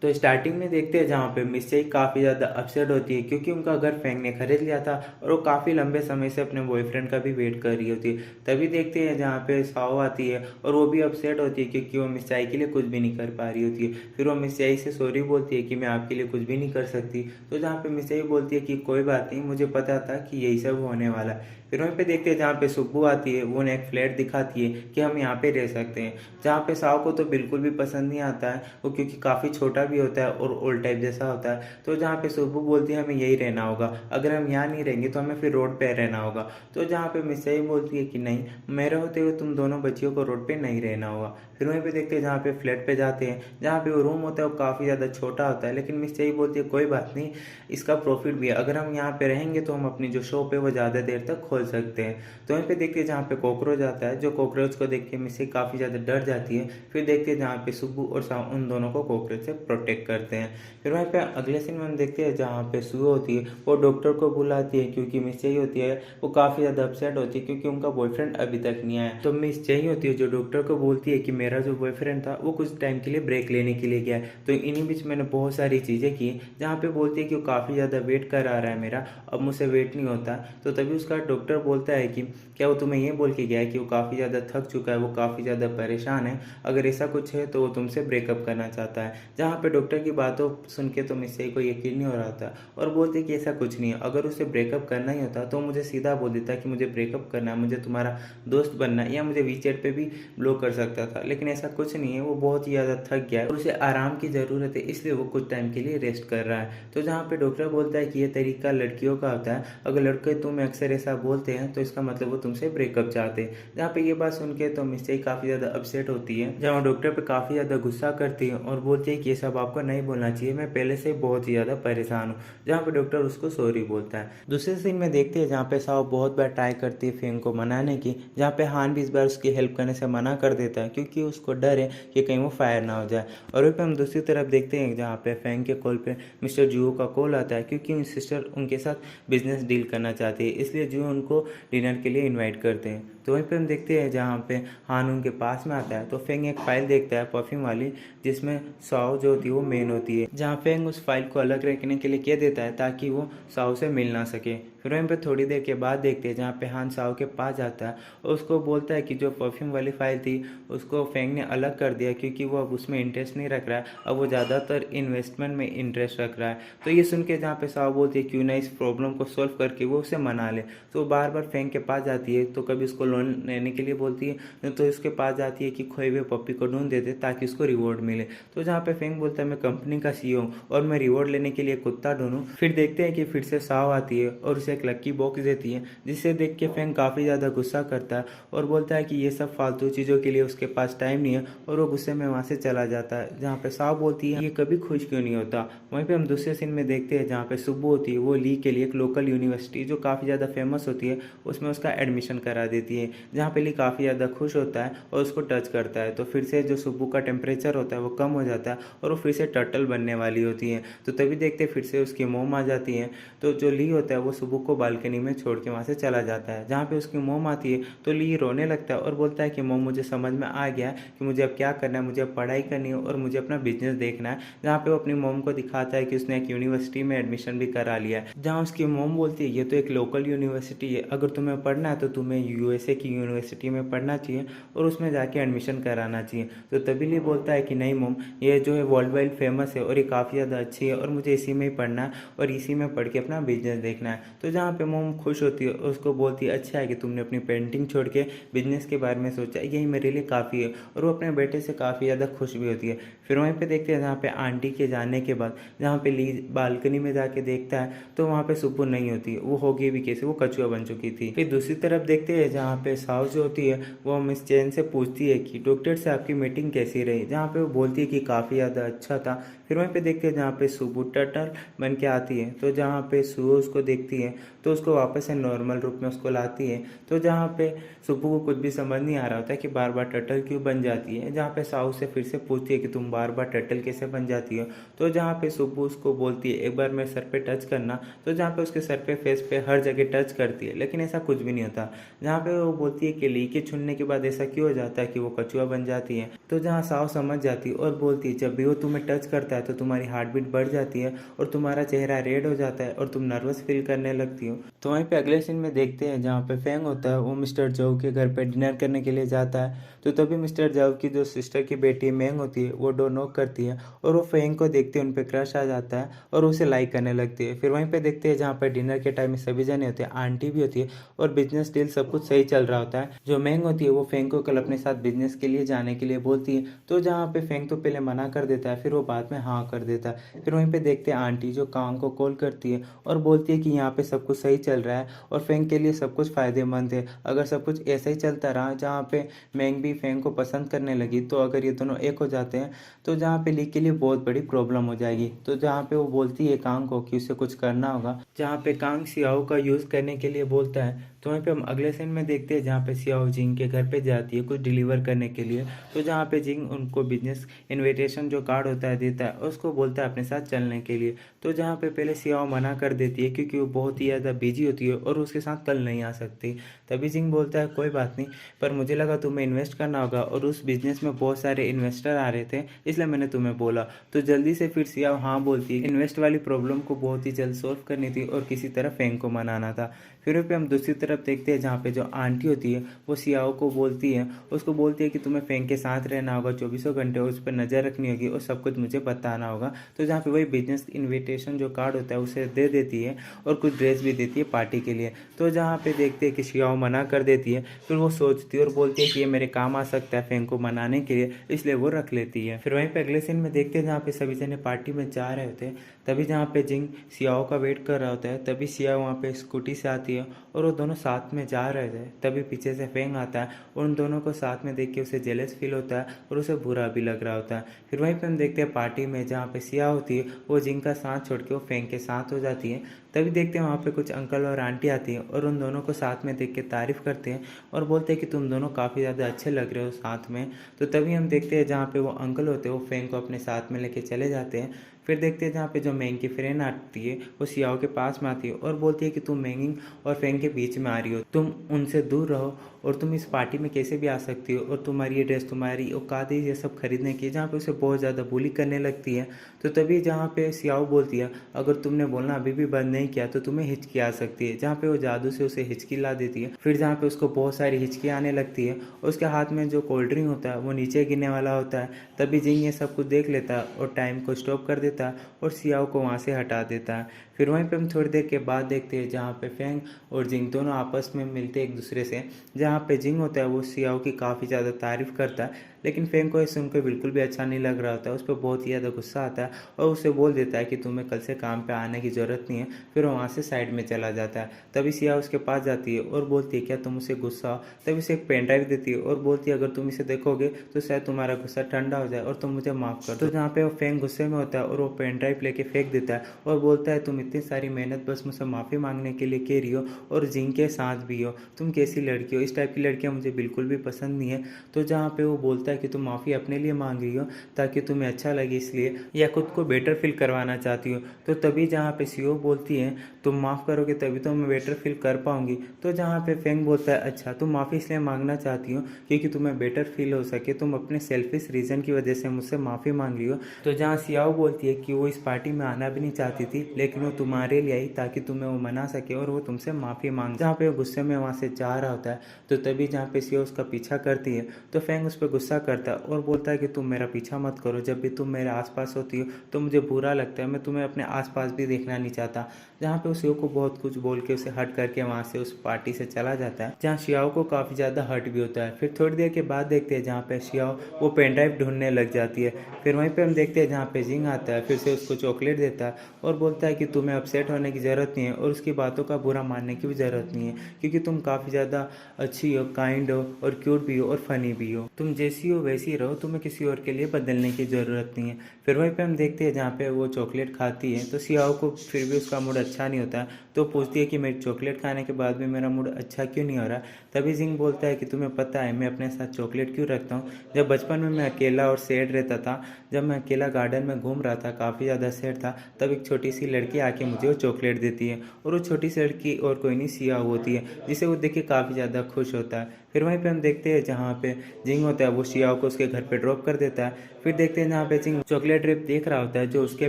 तो स्टार्टिंग में देखते हैं जहाँ पे मिस चाई काफ़ी ज़्यादा अपसेट होती है क्योंकि उनका घर फेंग ने खरीद लिया था और वो काफ़ी लंबे समय से अपने बॉयफ्रेंड का भी वेट कर रही होती है। तभी देखते हैं जहाँ पे साओ आती है और वो भी अपसेट होती है क्योंकि वो मिस चाई के लिए कुछ भी नहीं कर पा रही होती है। फिर वो मिस चाई से सॉरी बोलती है कि मैं आपके लिए कुछ भी नहीं कर सकती। तो जहाँ पे मिस चाई बोलती है कि कोई बात नहीं, मुझे पता था कि यही सब होने वाला है। फिर वहीं पे देखते हैं जहाँ पे सुब्बू आती है, वो उन्हें एक फ्लैट दिखाती है कि हम यहाँ पे रह सकते हैं। जहाँ पे साओ को तो बिल्कुल भी पसंद नहीं आता है वो, क्योंकि काफ़ी छोटा भी होता है और ओल्ड टाइप जैसा होता है। तो जहाँ पे सुब्बू बोलती है हमें यही रहना होगा, अगर हम यहाँ नहीं रहेंगे तो हमें फिर रोड पे रहना होगा। तो जहाँ पे मिस बोलती है कि नहीं, मेरे होते हुए तुम दोनों बच्चियों को रोड पे नहीं रहना होगा। फिर वहीं पे देखते हैं जहाँ पे फ्लैट पे जाते हैं, जहाँ पे वो रूम होता है वो काफ़ी ज़्यादा छोटा होता है, लेकिन मिस बोलती है कोई बात नहीं, इसका प्रॉफिट भी है, अगर हम यहाँ पे रहेंगे तो हम अपनी जो शॉप है वो ज़्यादा देर तक खोल सकते हैं। तो वहीं पे देखते हैं जहाँ पे कॉकरोच आता है, जो कॉकरोच को देख के मिस काफ़ी ज़्यादा डर जाती है। फिर देखते हैं जहाँ पे सुब्बू और साव उन दोनों को कॉकरोच से प्रोटेक्ट करते हैं। फिर वहीं पे अगले सीन में हम देखते हैं जहाँ पे सू होती है, वो डॉक्टर को बुलाती है क्योंकि मिस चाहिए होती है वो काफ़ी ज़्यादा अपसेट होती है क्योंकि उनका बॉयफ्रेंड अभी तक नहीं आया। तो मिस चाहिए होती है जो डॉक्टर को बोलती है कि मेरा जो बॉयफ्रेंड था वो कुछ टाइम के लिए ब्रेक लेने के लिए गया है, तो इन्हीं बीच मैंने बहुत सारी चीज़ें की। जहाँ पे बोलती है कि वो काफ़ी ज़्यादा वेट कर आ रहा है मेरा, अब मुझसे वेट नहीं होता। तो तभी उसका डॉक्टर बोलता है कि क्या वो तुम्हें ये बोल के गया है कि वो काफ़ी ज़्यादा थक चुका है, वो काफ़ी ज़्यादा परेशान है, अगर ऐसा कुछ है तो वो तुमसे ब्रेकअप करना चाहता है। जहाँ पे डॉक्टर की बातों सुन के तो मिस को यकीन नहीं हो रहा था और बोलते कि ऐसा कुछ नहीं है, अगर उसे ब्रेकअप करना ही होता तो मुझे सीधा बोल देता कि मुझे ब्रेकअप करना है, मुझे तुम्हारा दोस्त बनना है, या मुझे वीचैट पे भी ब्लॉक कर सकता था, लेकिन ऐसा कुछ नहीं है। वो बहुत ही ज़्यादा थक गया है और उसे आराम की ज़रूरत है, इसलिए वो कुछ टाइम के लिए रेस्ट कर रहा है। तो जहाँ पे डॉक्टर बोलता है कि ये तरीका लड़कियों का होता है, अगर लड़के तुम्हें अक्सर ऐसा बोलते हैं तो इसका मतलब वो तुमसे ब्रेकअप चाहते हैं। जहाँ पे ये बात सुन के तो मिस काफ़ी ज़्यादा अपसेट होती है, जहाँ डॉक्टर पे काफ़ी ज़्यादा गुस्सा करती है और बोलती है कि ये सब आपको नहीं बोलना चाहिए, मैं पहले से बहुत ही ज़्यादा परेशान हूँ। जहाँ पे डॉक्टर उसको सॉरी बोलता है। दूसरे सीन में देखते हैं जहाँ पे साव बहुत बार ट्राई करती है फेंग को मनाने की, जहाँ पे हान भी इस बार उसकी हेल्प करने से मना कर देता है क्योंकि उसको डर है कि कहीं वो फायर ना हो जाए। और वहीं पे हम दूसरी तरफ देखते हैं जहाँ पे फेंग के कॉल पे मिस्टर जुओ का कॉल आता है क्योंकि उनकी सिस्टर उनके साथ बिजनेस डील करना चाहती है, इसलिए जुओ उनको डिनर के लिए इन्वाइट करते हैं। तो वहीं पे हम देखते हैं जहाँ पे हान उनके पास में आता है तो फेंग एक फाइल देखता है परफ्यूम वाली, जिसमें साओ जो होती है वो मेन होती है। जहाँ फेंग उस फाइल को अलग रखने के लिए कह देता है ताकि वो साओ से मिल ना सके। फिर वहीं पे थोड़ी देर के बाद देखते हैं जहाँ पे हान साओ के पास जाता है और उसको बोलता है कि जो परफ्यूम वाली फाइल थी उसको फेंग ने अलग कर दिया क्योंकि वो अब उसमें इंटरेस्ट नहीं रख रहा है, अब वो ज़्यादातर इन्वेस्टमेंट में इंटरेस्ट रख रहा है। तो ये सुन के जहाँ पे साओ बोलती है क्यों ना इस प्रॉब्लम को सॉल्व करके वो उसे मना ले। तो बार बार फेंग के पास जाती है, तो कभी उसको लोन लेने के लिए बोलती है तो उसके पास जाती है कि खोए हुए पप्पी को ढूंढ देते ताकि उसको रिवॉर्ड मिले। तो जहाँ पे फेंग बोलता है मैं कंपनी का सीईओ हूँ और मैं रिवॉर्ड लेने के लिए कुत्ता ढूंढूं। फिर देखते हैं कि फिर से साव आती है और उसे एक लक्की बॉक्स देती है, जिसे देख के फेंग काफ़ी ज़्यादा गुस्सा करता है और बोलता है कि ये सब फालतू चीज़ों के लिए उसके पास टाइम नहीं है, और वो गुस्से में वहाँ से चला जाता है। जहाँ पे साव बोलती है ये कभी खुश क्यों नहीं होता। वहीं पे हम दूसरे सीन में देखते हैं जहाँ पे सुब्बू होती है वो ली के लिए एक लोकल यूनिवर्सिटी जो काफ़ी ज़्यादा फेमस होती है उसमें उसका एडमिशन करा देती है, जहाँ पे ली काफ़ी ज़्यादा खुश होता है और उसको टच करता है। तो फिर से जो सुब्बू का टेम्परेचर होता है वो कम हो जाता है और वो फिर से टर्टल बनने वाली होती है। तो तभी देखते फिर से उसकी मोम आ जाती है, तो जो ली होता है वो सुब्बू को बालकनी में छोड़ के वहाँ से चला जाता है। जहाँ पे उसकी मोम आती है तो ली रोने लगता है और बोलता है कि मोम मुझे समझ में आ गया कि मुझे अब क्या करना है, मुझे अब पढ़ाई करनी है और मुझे अपना बिजनेस देखना है। जहाँ पे वो अपनी मोम को दिखाता है कि उसने एक यूनिवर्सिटी में एडमिशन भी करा लिया है, जहाँ उसकी मोम बोलती है ये तो एक लोकल यूनिवर्सिटी है, अगर तुम्हें पढ़ना है तो तुम्हें यूएसए की यूनिवर्सिटी में पढ़ना चाहिए और उसमें जाके एडमिशन कराना चाहिए। तो तभी ली बोलता है कि नहीं मोम, ये जो है वर्ल्ड वाइड फेमस है और ये काफ़ी ज़्यादा अच्छी है और मुझे इसी में ही पढ़ना है और इसी में पढ़ के अपना बिजनेस देखना है। तो जहाँ पे मोम खुश होती है उसको बोलती है अच्छा है कि तुमने अपनी पेंटिंग छोड़ के बिजनेस के बारे में सोचा, यही मेरे लिए काफ़ी है, और वो अपने बेटे से काफ़ी ज़्यादा खुश भी होती है। फिर वहीं पे देखते हैं जहाँ पे आंटी के जाने के बाद जहाँ पे ली बालकनी में जाके देखता है तो वहाँ पे सुप्पू नहीं होती, वो होगी भी कैसे, वो कछुआ बन चुकी थी। फिर दूसरी तरफ देखते हैं जहाँ पे साउ जो होती है वो मिस चैन से पूछती है कि डॉक्टर से आपकी मीटिंग कैसी रही, जहाँ पे वो बोलती है कि काफ़ी ज़्यादा अच्छा था। फिर वहीं पे देखते हैं जहाँ पे सुबू टर्टल बन के आती है, तो जहाँ पे सुबह उसको देखती है तो उसको वापस से नॉर्मल रूप में उसको लाती है। तो जहाँ पे सुप्पू को कुछ भी समझ नहीं आ रहा होता है कि बार बार टर्टल क्यों बन जाती है, जहाँ पे साहू से फिर से पूछती है कि तुम बार बार टर्टल कैसे बन जाती हो। तो जहाँ पे सुप्पू उसको बोलती है एक बार मेरे सर पे टच करना, तो जहाँ पे उसके सर पे फेस पे हर जगह टच करती है, लेकिन ऐसा कुछ भी नहीं होता। जहाँ पे वो बोलती है कि लीके छूने के बाद ऐसा क्यों हो जाता है कि वो कछुआ बन जाती है। तो जहाँ साहू समझ जाती है और बोलती है जब भी वो तुम्हें टच करता है तो तुम्हारी हार्ट बीट बढ़ जाती है और तुम्हारा चेहरा रेड हो जाता है और तुम नर्वस फील करने लगती हो। तो वहीं पे अगले सीन में देखते हैं जहाँ पे फेंग होता है वो मिस्टर जोव के घर पे डिनर करने के लिए जाता है। तो तभी मिस्टर जोव की जो सिस्टर की बेटी मेंग होती है वो डोर नॉक करती है और वो फेंग को देखते उन पे क्रश आ जाता है और उसे लाइक करने लगती है। फिर वहीं पे देखते हैं जहाँ पे डिनर के टाइम में सभी जने होते हैं, आंटी भी होती है और बिजनेस डील सब कुछ सही चल रहा होता है। जो मेंग होती है वो फेंग को कल अपने साथ बिजनेस के लिए जाने के लिए बोलती है। तो जहाँ पे फेंग तो पहले मना कर देता है, फिर वो बाद में हाँ कर देता है। फिर वहीं पे देखते हैं आंटी जो कांग को कॉल करती है और बोलती है कि यहाँ पे सब कुछ सही चल रहा है और फेंग के लिए सब कुछ फायदेमंद है। अगर सब कुछ ऐसा ही चलता रहा, जहाँ पे मेंग भी फेंग को पसंद करने लगी, तो अगर ये दोनों एक हो जाते हैं तो जहाँ पे ली के लिए बहुत बड़ी प्रॉब्लम हो जाएगी। तो जहाँ पे वो बोलती है कांग को कि उसे कुछ करना होगा, जहाँ पे कांग सियाओ का यूज़ करने के लिए बोलता है। तो वहीं पे हम अगले सीन में देखते हैं जहाँ पे सियाओ जिंग के घर पे जाती है कुछ डिलीवर करने के लिए। तो जहाँ पे जिंग उनको बिजनेस इनविटेशन जो कार्ड होता है देता है, उसको बोलता है अपने साथ चलने के लिए। तो जहाँ पे पहले सियाओ मना कर देती है क्योंकि वो बहुत ही ज़्यादा बिजी होती है और उसके साथ कल नहीं आ सकती। तभी जिंग बोलता है कोई बात नहीं, पर मुझे लगा तुम्हें इन्वेस्ट करना होगा और उस बिजनेस में बहुत सारे इन्वेस्टर आ रहे थे, इसलिए मैंने तुम्हें बोला। तो जल्दी से फिर सियाओ हाँ बोलती है। इन्वेस्ट वाली प्रॉब्लम को बहुत ही जल्द सॉल्व करनी थी और किसी तरह फेंग को मनाना था। फिर पे हम दूसरी तरफ देखते हैं जहाँ पे जो आंटी होती है वो सियाओ को बोलती है, उसको बोलती है कि तुम्हें फेंग के साथ रहना होगा, 24 घंटे उस पर नज़र रखनी होगी और सब कुछ मुझे बताना होगा। तो जहाँ पे वही बिजनेस इनविटेशन जो कार्ड होता है उसे दे देती है और कुछ ड्रेस भी देती है पार्टी के लिए। तो जहाँ पे देखते हैं कि सियाओ मना कर देती है, फिर वो सोचती है और बोलती है कि ये मेरे काम आ सकता है फेंग को मनाने के लिए, इसलिए वो रख लेती है। फिर वहीं पे अगले सीन में देखते हैं जहाँ पे सभी जने पार्टी में जा रहे होते हैं, तभी जहाँ पे जिंग सियाओ का वेट कर रहा होता है, तभी सियाओ वहाँ पे स्कूटी से आती है और वो दोनों साथ में जा रहे थे। तभी पीछे से फेंग आता है और उन दोनों को साथ में देख के उसे जेलस फील होता है और उसे बुरा भी लग रहा होता है। फिर वहीं पे हम देखते हैं पार्टी में जहाँ पे सिया होती है वो जिंग का साथ छोड़ के वो फेंग के साथ हो जाती है। तभी देखते हैं वहाँ पे कुछ अंकल और आंटी आती हैं और उन दोनों को साथ में देख के तारीफ़ करते हैं और बोलते हैं कि तुम दोनों काफ़ी ज़्यादा अच्छे लग रहे हो साथ में। तो तभी हम देखते हैं जहाँ पे वो अंकल होते हैं वो फेंग को अपने साथ में लेके चले जाते हैं। फिर देखते हैं जहाँ पे जो मेंग की फ्रेंड आती है वो सियाओ के पास में आती है और बोलती है कि तुम मेंगिंग और फेंग के बीच में आ रही हो, तुम उनसे दूर रहो और तुम इस पार्टी में कैसे भी आ सकती हो और तुम्हारी ये ड्रेस तुम्हारी औकात है ये सब खरीदने की, जहाँ पे उसे बहुत ज़्यादा बुली करने लगती है। तो तभी जहाँ पे सियाओ बोलती है अगर तुमने बोलना अभी भी बंद नहीं किया तो तुम्हें हिचकी आ सकती है, जहाँ पे वो जादू से उसे हिचकी ला देती है। फिर जहाँ पे उसको बहुत सारी हिचकी आने लगती है और उसके हाथ में जो कोल्ड ड्रिंक होता है वो नीचे गिरने वाला होता है। तभी जिंग ये सब कुछ देख लेता है और टाइम को स्टॉप कर देता है और सियाओ को वहाँ से हटा देता है। फिर वहीं पे हम थोड़ी देर के बाद देखते हैं जहाँ पे फेंग और जिंग दोनों आपस में मिलते हैं एक दूसरे से, जहाँ पे जिंग होता है वो सियाओ की काफ़ी ज़्यादा तारीफ़ करता है, लेकिन फेंग को ये सुनकर बिल्कुल भी अच्छा नहीं लग रहा होता है। उस पर बहुत ही ज़्यादा गुस्सा आता है और उसे बोल देता है कि तुम्हें कल से काम पे आने की ज़रूरत नहीं है। फिर वो वहाँ से साइड में चला जाता है। तभी सिया उसके पास जाती है और बोलती है क्या तुम उसे गुस्सा हो। तभी उसे एक पेन ड्राइव देती है और बोलती है अगर तुम इसे देखोगे तो शायद तुम्हारा गुस्सा ठंडा हो जाए और तुम मुझे माफ़ कर दो। तो जहाँ पे वो फेंग गुस्से में होता है और वो पेन ड्राइव लेके फेंक देता है और बोलता है तुम इतनी सारी मेहनत बस मुझसे माफ़ी मांगने के लिए कह रही हो और जिंग के साथ भी हो, तुम कैसी लड़की हो, इस टाइप की लड़कियाँ मुझे बिल्कुल भी पसंद नहीं है। तो जहाँ पे वो बोलता है कि तुम माफ़ी अपने लिए मांग रही हो ताकि तुम्हें अच्छा लगे इसलिए, या खुद को बेटर फील करवाना चाहती हो। तो तभी जहाँ पे सीओ बोलती है तुम माफ़ करोगे तभी तो मैं बेटर फील कर पाऊंगी। तो जहाँ पे फेंग बोलता है अच्छा तुम माफ़ी इसलिए मांगना चाहती हो क्योंकि तुम्हें बेटर फील हो सके, तुम अपने सेल्फिश रीज़न की वजह से मुझसे माफ़ी मांग रही हो। तो जहाँ सियाओ बोलती है कि वो इस पार्टी में आना भी नहीं चाहती थी लेकिन वो तुम्हारे लिए आई ताकि तुम्हें वो मना सके और वो तुमसे माफ़ी मांग, जहाँ पे वो गुस्से में वहाँ से जा रहा होता है। तो तभी जहाँ पे सियाओ उसका पीछा करती है तो फेंग उस पर गुस्सा करता है और बोलता है कि तुम मेरा पीछा मत करो, जब भी तुम मेरे आसपास होती हो तो मुझे बुरा लगता है, मैं तुम्हें अपने आसपास भी देखना नहीं चाहता। जहाँ पे उस को बहुत कुछ बोल के उसे हट करके वहाँ से उस पार्टी से चला जाता है, जहाँ शियाओ को काफ़ी ज़्यादा हर्ट भी होता है। फिर थोड़ी देर के बाद देखते हैं जहाँ पे शियाओ वो पेन ड्राइव ढूंढने लग जाती है। फिर वहीं पे हम देखते हैं जहाँ पे जिंग आता है, फिर से उसको चॉकलेट देता है और बोलता है कि तुम्हें अपसेट होने की ज़रूरत नहीं है और उसकी बातों का बुरा मानने की भी ज़रूरत नहीं है क्योंकि तुम काफ़ी ज़्यादा अच्छी हो, काइंड हो और क्यूट भी हो और फनी भी हो। तुम जैसी हो वैसी ही रहो, तुम्हें किसी और के लिए बदलने की ज़रूरत नहीं है। फिर वहीं पे हम देखते हैं जहाँ पे वो चॉकलेट खाती है तो सियाओ को फिर भी उसका मूड अच्छा नहीं होता है, तो पूछती है कि मेरी चॉकलेट खाने के बाद भी मेरा मूड अच्छा क्यों नहीं हो रहा। तभी जिंग बोलता है कि तुम्हें पता है मैं अपने साथ चॉकलेट क्यों रखता हूँ। जब बचपन में मैं अकेला और सैड रहता था, जब मैं अकेला गार्डन में घूम रहा था, काफ़ी ज़्यादा सैड था, तब एक छोटी सी लड़की आके मुझे वो चॉकलेट देती है, और वो छोटी सी लड़की और कोई नहीं सियाओ होती है, जिसे वो देख के काफ़ी ज़्यादा खुश होता है। फिर वहीं पे हम देखते हैं जहाँ पे जिंग होता है वो सियाओ को उसके घर पे ड्रॉप कर देता है। फिर देखते हैं जहाँ पे जिंग चॉकलेट ट्रिप देख रहा होता है जो उसके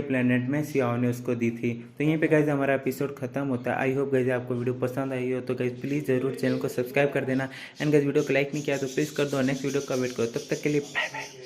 प्लेनेट में सियाओ ने उसको दी थी। तो यहीं पे गाइज हमारा एपिसोड खत्म होता है। आई होप गाइज आपको वीडियो पसंद आई हो, तो गाइज प्लीज़ ज़रूर चैनल को सब्सक्राइब कर देना, एंड गाइज वीडियो को लाइक नहीं किया तो प्लीज़ कर दो। नेक्स्ट वीडियो का वेट करो, तब तक के लिए बाय बाय।